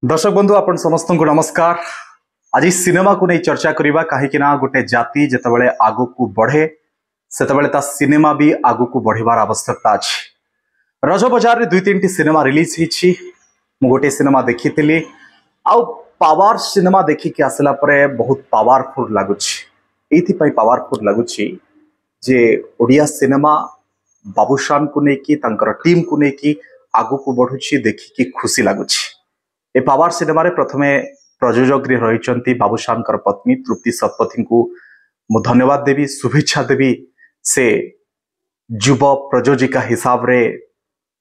दर्शक बंधु आपण समस्त को नमस्कार। आज सिनेमा को नहीं चर्चा करवा कहीं गोटे जाति जितेबाला आगु को बढ़े से सिनेमा भी आगु को बढ़वार आवश्यकता अच्छी। रज बजार रे दुई तीन सिनेमा रिलीज होती गोटे सिनेमा देखी पावर सिनेमा देखिकी आसला बहुत पावरफुल लगुच ये पावरफुल लगुच जे ओडिया सिनेमा बाबूशान को लेकिन टीम को लेकिन आगु को बढ़ुची देखिकी खुशी लगुच। ए पावर सिनेमा रे प्रथमे प्रयोजक रही बाबूशान पत्नी तृप्ति शतपथी को मु धन्यवाद देवी शुभेच्छा देवी से युव प्रयोजिका हिसाब रे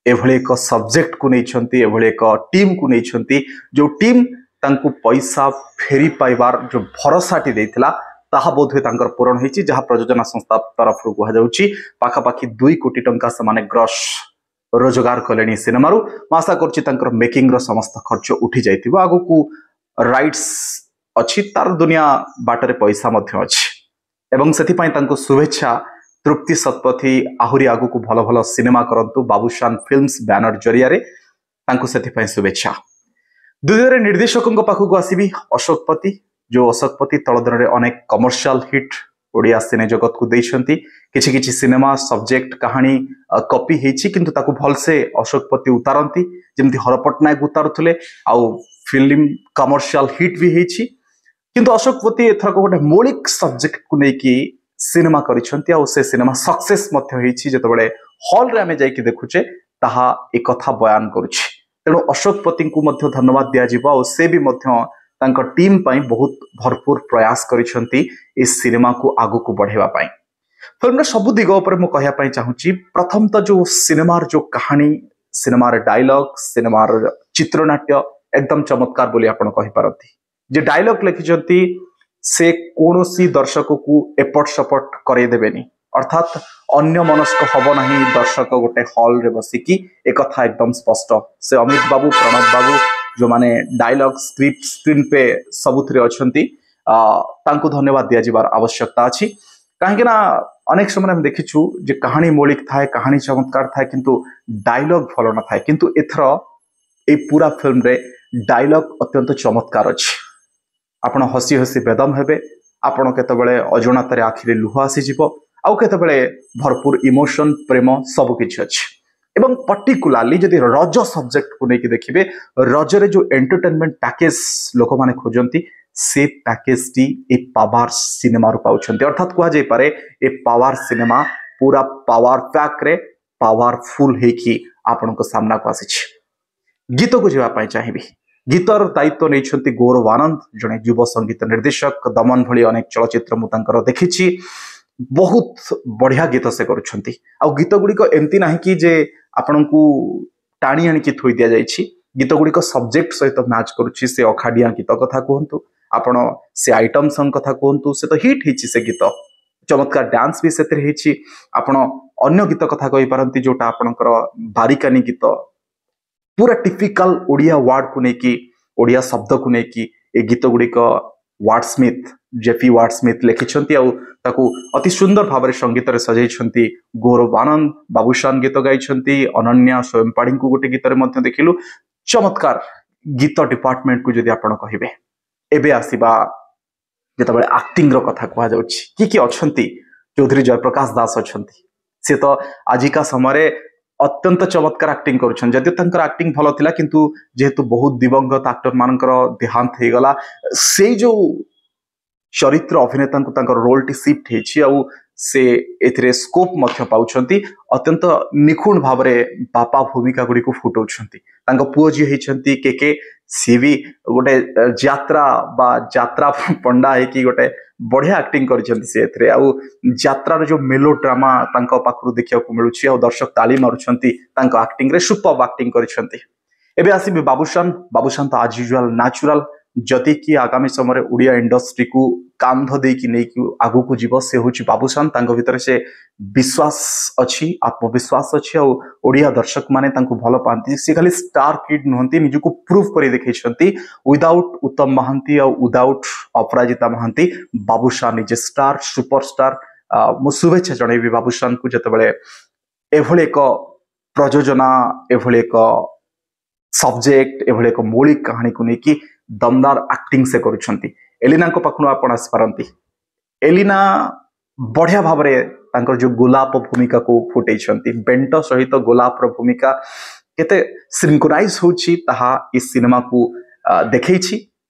एभले एक सब्जेक्ट को नहीं एभले एक टीम को नहीं जो टीम तांकु पैसा फेरी पाइबार जो भरोसाटी देथिला ताहा बोधवे तांकर पूरण होईची जहा प्रयोजना संस्था तरफ कह जाउची पाखापाखी 2 कोटी टंका समाने ग्रॉस रोजगार कले सिनेमारू आशा कर मेकिंग रो समस्त खर्च उठी जाइथिबो आगु को राइट्स अछि तार दुनिया बाटरे पैसा मध्य अछि एवं सेति पई तांको शुभेच्छा। तृप्ति शतपथी आहुरी आगु को भल भल सिनेमा करंतु बाबूशान फिल्म्स बैनर जरिया रे तांको सेति पई शुभेच्छा। दुनिया निर्देशकों पाखक आसबि अशोकपति जो अशोकपति तलदन रे अनेक कमर्शियल हिट ओडिया सिने जगत को देइछंती किछि किछि सिनेमा सब्जेक्ट कहानी कॉपी हेछि किंतु ताकू भलसे अशोकपति उतारंती जेमति हरपटनायक उतारुथले आउ फिल्म कमर्शियल हिट भी हेछि किंतु अशोकपति एथर को गोटे मौलिक सब्जेक्ट को लेकी सिनेमा करिछंती आउ से सिनेमा सक्सेस मध्य हेछि जेतबेले हॉल रे आमे जाइकी देखुचे ताहा एक कथा बयान करूछि तेणु अशोकपति को मध्य धन्यवाद दिया जिवो आउ से भी मध्य तांकर टीम पाई बहुत भरपूर प्रयास करिछंती इस सिनेमा को आगु को बढ़ेवा पाई। फिल्म सबु दिग उपर मु कहया पाई चाहूची प्रथम तो जो सिनेमार जो कहानी सिनेमार डायलॉग सिनेमार चित्रनाट्य एकदम चमत्कार बोली आपण कहि पारती जे डायलॉग लिखिछंती से कोनोसी दर्शक को एपट सपट करे देबेनी अर्थात अन्य मनस्क हब नहीं दर्शक गोटे हॉल रे बसिकी एक कथा एकदम स्पष्ट से अमित बाबू प्रणव बाबू जो माने डायलॉग स्क्रिप्ट स्क्रीन पे सबुथरे अछंती तांको धन्यवाद दिया जिबार आवश्यकता अछि काहे ना अनेक समय हम देखिछु जे कहानी मौलिक थाए कहानी चमत्कार थाए किंतु डायलॉग फलो न थाए किंतु एथर ए पूरा फिल्म रे डायलॉग अत्यंत चमत्कार अछि आपण हसी हसी बेदम हेबे आपण केतबेले अजणातारे आखिरे लुह आसी जिवो आउ केतबेले भरपूर इमोशन प्रेम सब किछ अछि एवं पर्टिकुलारली जदि रज सब्जेक्ट को लेकिन देखिए रजरे जो एंटरटेनमेंट पैकेज लोक माने खोजंती से package T A power cinema रु पाउछंती अर्थात कह जाय पारे ए पावर सिनेमा पूरा पावर पैक रे पावरफुल हेकी आपन को सामना को आसी गीत को जीवा पाई चाहिबी गीतर दायित्व नहीं गौरव आनंद जड़े युव संगीत निर्देशक दमन भली अनेक चलचित्र मु तांकर देखिछि बहुत बढ़िया गीत से करुछंती आ गीत गुड़िक एमती नाही कि जे आपण को टाणी आनिकी थोई दिया जाइछि गीत गुड़िक सब्जेक्ट सहित मैच करुछि से अखाडिया गीत कथा कहंतु आपण से आइटम सॉन्ग कथा कहंतु से तो हिट हिछि से गीत चमत्कार डांस भी सेतिर हिछि आपण अन्य गीत कथा कहि पारंती जोटा आपणकर बारिकानी गीत पूरा टिपिकल ओडिया वर्ड को नेकी ओडिया शब्द को नेकी ए गीत गुड़िक वर्डस्मिथ जेफी वर्डस्मिथ लिखिछंती आ ताकू अति सुंदर भाव में संगीत रे सजाइछंती गौरव आनंद बाबूशान गीत गाइछंती अनन्या स्वयं पाड़ी को गोटे गीत रे मध्य देखिलु चमत्कार गीत डिपार्टमेंट को जदि आपण कहिबे एबे आसीबा जेतबेले एक्टिंग रो कथा कहा जाउछि कि अछंती चौधरी जयप्रकाश दास अछंती से तो आजिका समय रे अत्यंत चमत्कार एक्टिंग करुछन जदि तंकर एक्टिंग भलो थिला किंतु जेहेतु बहुत दिवंगत एक्टर मानकर देहांत हे गला से जो चरित्र अभिनेता को तांकर रोल टी शिफ्ट हेछि आ से एथिरे स्कोप मध्य पाउछंती अत्यंत निखुण भाव रे बापा भूमिका गुडी को फुटौछंती तांको पुओ जी हेछंती के सीवी गोटे यात्रा पंडा है कि गोटे बढ़िया एक्टिंग करिसेंती से एथिरे आ यात्रा जो मेलो ड्रामा तांको पाखरु देखिया को मिलुछि आ दर्शक ताली मारुछंती तांको एक्टिंग रे सुपर एक्टिंग करिसेंती एबे आसी बाबूशान तो एज यूजुअल नेचुरल जति कि आगामी समय ओडिया इंडस्ट्री को कांध दे कि नहीं कि आगु को जीव से होची बाबूशान तांको भीतर से विश्वास अछि आत्मविश्वास अछि आ ओडिया दर्शक माने तांको भलो पांती से खाली स्टार किड नहंती निजु को प्रूव करि देखैछंती विदाउट उत्तम महांती और without Aparajita Mohanty Babushan is star superstar मु शुभेच्छा जणैबी बाबूशान को जतबेले एभले एक प्रयोजना एभले एक सब्जेक्ट एभली एक मौलिक कहानी को लेकिन दमदार एक्टिंग से करुछंती। एलिना को पाखनु आपण आसपारती। एलिना बढ़िया भाव में जो गोलाप भूमिका को फुटे बेंट सहित गोलाप भूमिका केते सिंक्रोनाइज होची ताहा इस सिनेमा को देखै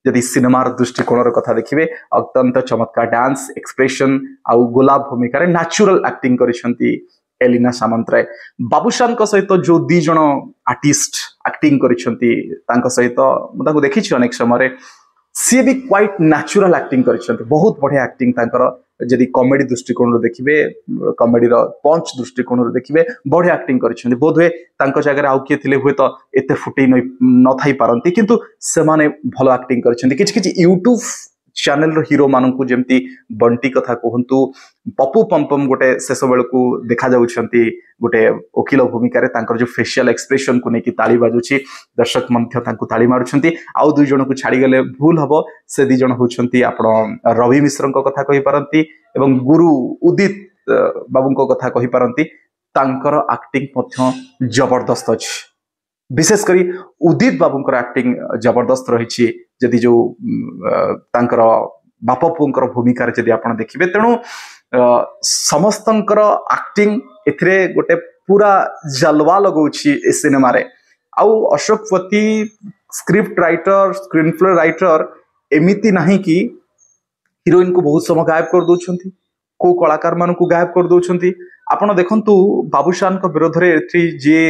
जदि सिनेमार दृष्टिकोण कथा देखिए अत्यंत चमत्कार डांस एक्सप्रेशन आउ गोलाप भूमिका natural acting करिसेंती Elina Samantaray. Babushan को सहित जो दी जन आर्टिस्ट एक्टिंग करिसेंती तांको सहित मु ताको देखिछि अनेक समय सी भी क्वाइट नेचुरल एक्टिंग करिसेंती। बहुत बढ़िया एक्टिंग तांकर जदि कॉमेडी दृष्टिकोण देखिए कॉमेडी पंच दृष्टिकोण देखिए बढ़िया एक्टिंग करिसेंती। बोध हुए तांको जगह आउ किए थिले हुए तो एते फुटै न थाई पारंती किंतु से माने भलो एक्टिंग करिसेंती। किछि किछि यूट्यूब चैनल रो हीरो माननकु जेमती बंटी कथा कहंतु पप्पू पम्पम गोटे शेष बेल को देखा जाउछंती गोटे वकील भूमिका रे तांकर जो फेशियल एक्सप्रेशन को नेकी ताली बाजुची दर्शक मध्य तांको ताली मारुछंती। आउ दुई जन को छाड़ी गले भूल हबो से दी जन होछंती आपण रवि मिश्र को कथा कहि पारंती एवं गुरु उदित बाबू को कथा कहि पारंती। तांकर एक्टिंग मध्य जबरदस्त अछि। विशेष करी उदित बाबूंकर एक्टिंग जबरदस्त रही जदि जो तांकर बाप पुंकर भूमिका जदि आपण देखिबे तेणु समस्तंकर एक्टिंग एथिरे गोटे पूरा जलवा लगौछि ए सिनेमा रे। आउ Ashok Pati script writer screen play writer एमिति नहीं कि हीरोइन को बहुत समय गायब कर दउछंती को कलाकार मान को गायब कर दउछंती। आपण देखंतु बाबूशान को विरोध रे एथि जे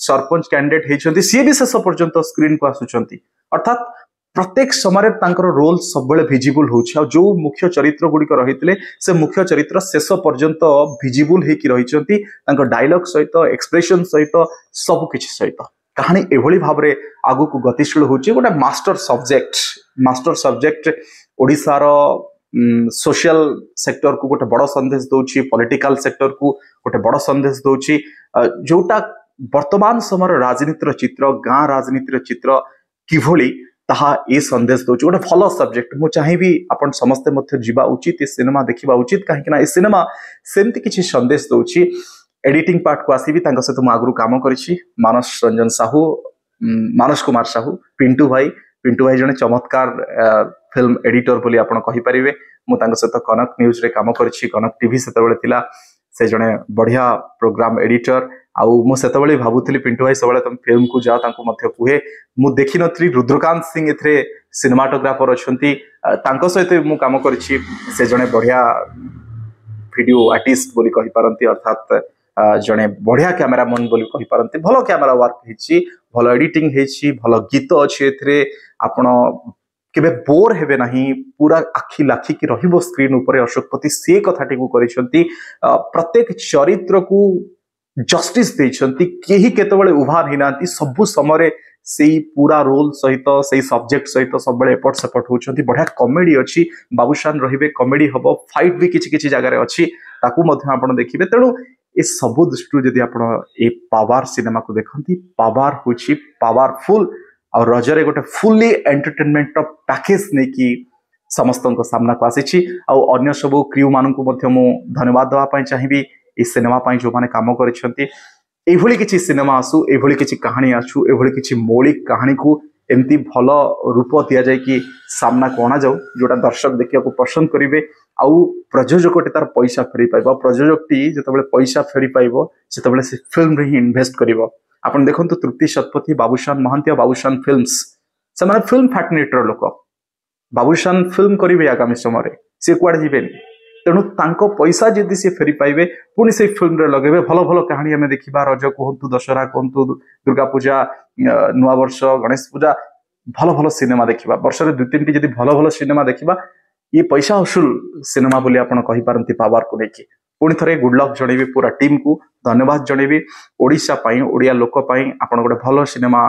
सरपंच कैंडिडेट हेछंती सी भी शेष पर्यंत स्क्रीन को आसुचंती अर्थात प्रत्येक समय तांकर रोल सब बेले विजिबल होछि। आ जो मुख्य चरित्र गुडी को रहितले से मुख्य चरित्र शेष पर्यंत विजिबल हे कि रहिचंती तांकर डायलॉग सहित एक्सप्रेशन सहित सब किछि सहित कहानी एभली भाव रे आगु को गतिशील होछि। गोटे मास्टर सब्जेक्ट ओडिसा रो सोशल सेक्टर को गोटे बड़ संदेश दउछि पॉलिटिकल सेक्टर को गोटे बड़ संदेश दउछि जोटा वर्तमान समय राजनीतिर चित्र गाँ राजनीतिर चित्र किभली ताहा ए संदेश दउछि। गोटे भलो सब्जेक्ट मु चाहिबी आपण समस्ते मध्य जीवा उचित ए सिनेमा देखिबा उचित काहे ना ए सिनेमा सेमति किछि संदेश दउछि। एडिटिंग पार्ट को आसीबी तांका सहित मु आगु काम करिछि मानस रंजन साहू मानस कुमार साहू पिंटू भाई जने चमत्कार फिल्म एडिटर बोली आपण कहि परिबे। मु तांका सहित कनक न्यूज रे काम करिछि कनक टीवी सेतबेले थिला से जने बढ़िया प्रोग्राम एडिटर आउ मु सेतबेले भाबुथिली पिंटू भाई सबले तुम फिल्म को जाओ तांको मध्य कुहे मु देखि नथली रुद्रकांत सिंह एथरे सिनेमाटोग्राफर अछंती तांको सहित मु काम करिछि से जने बढ़िया वीडियो आर्टिस्ट बोली कहि पारंती अर्थात जने बढ़िया कैमरामैन बोली कहि पारंती। भलो कैमरा वर्क हेछि भलो एडिटिंग हेछि भलो गीत अछि एथरे आपण केबे बोर हेबे नहीं पूरा आखि लाखी की रहिबो स्क्रीन ऊपर अशोकपति से कथाटी को करिसंती प्रत्येक चरित्र को जस्टिस देइसंती केही केतबेले उभा हिनांती सब समय से पूरा रोल सहित से सब्जेक्ट सहित सब बळे एपट सपट होचंती। बढ़िया कॉमेडी अछि बाबूशान रहिबे कॉमेडी हबो फाइट भी किछि किछि जगह रे अछि ताकू मध्य आपण देखिबे। तेणु ए सब दृष्टि जदि आपण ए पावर सिनेमा को देखंती पावर होछि पावरफुल और रजरे गोटे फुल्ली एंटरटेनमेंट पैकेज नहीं कि समस्त सामना को आसी अन्य सब क्रू मान को धन्यवाद देवाई चाहिए इस सिनेमा जो मैंने कम कर किसी सिनेमा आसू एभली किसी कहानी आसू एभली किसी मौलिक कहानी को एमती भल रूप दि जाए कि सामना को अणा जाऊ जोटा दर्शक देखा पसंद करेंगे आउ प्रयोजक तार पैसा फेरी पाइब प्रयोजक टी जो पैसा फेरी पाइब से फिल्म ही इन्वेस्ट कर आपण देखंतु तृप्ति शतपथी बाबूशान महांती बाबूशान फिल्म्स से माने फिल्म फैक्टनेटर लोक बाबूशान फिल्म करेंगे आगामी समय सी कुआडे जीवेनि तेणु तांको पैसा जदि सी फेरी पाइबे पुणी से फिल्म रे लगेबे भलो भलो कहानी हमें देखिबा रज कहंतु दशहरा कहंतु दुर्गा पूजा नुआ वर्ष गणेश पूजा भलो भलो सिनेमा देखिबा वर्ष रे 2-3 जदि भलो भलो सिनेमा देखिबा ये पैसा वसूल सिनेमा बोली आपण कहि पारंती पावर को लेके पुणी थे गुड लक जनइबी पूरा टीम को धन्यवाद जनइबी ओडिशा पाई ओडिया लोक पाई आपण गोटे भलो सिनेमा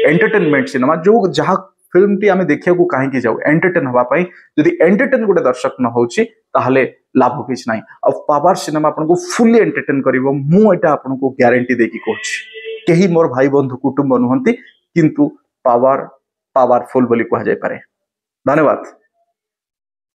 एंटरटेनमेंट सिनेमा जो जहाँ फिल्म टी आमे देखिया को कहीं जाऊ एंटरटेन हवा पाई जदि एंटरटेन गोटे दर्शक न होची ताहले लाभ किछ नाही आ पावर सिनेमा आपण को फुल्ली एंटरटेन करिवो मु एटा आपण को ग्यारंटी देकी कहछि केही मोर भाई बंधु कुटुंब नुहंती किंतु पावरफुल बोली कहा जाय पारे। धन्यवाद।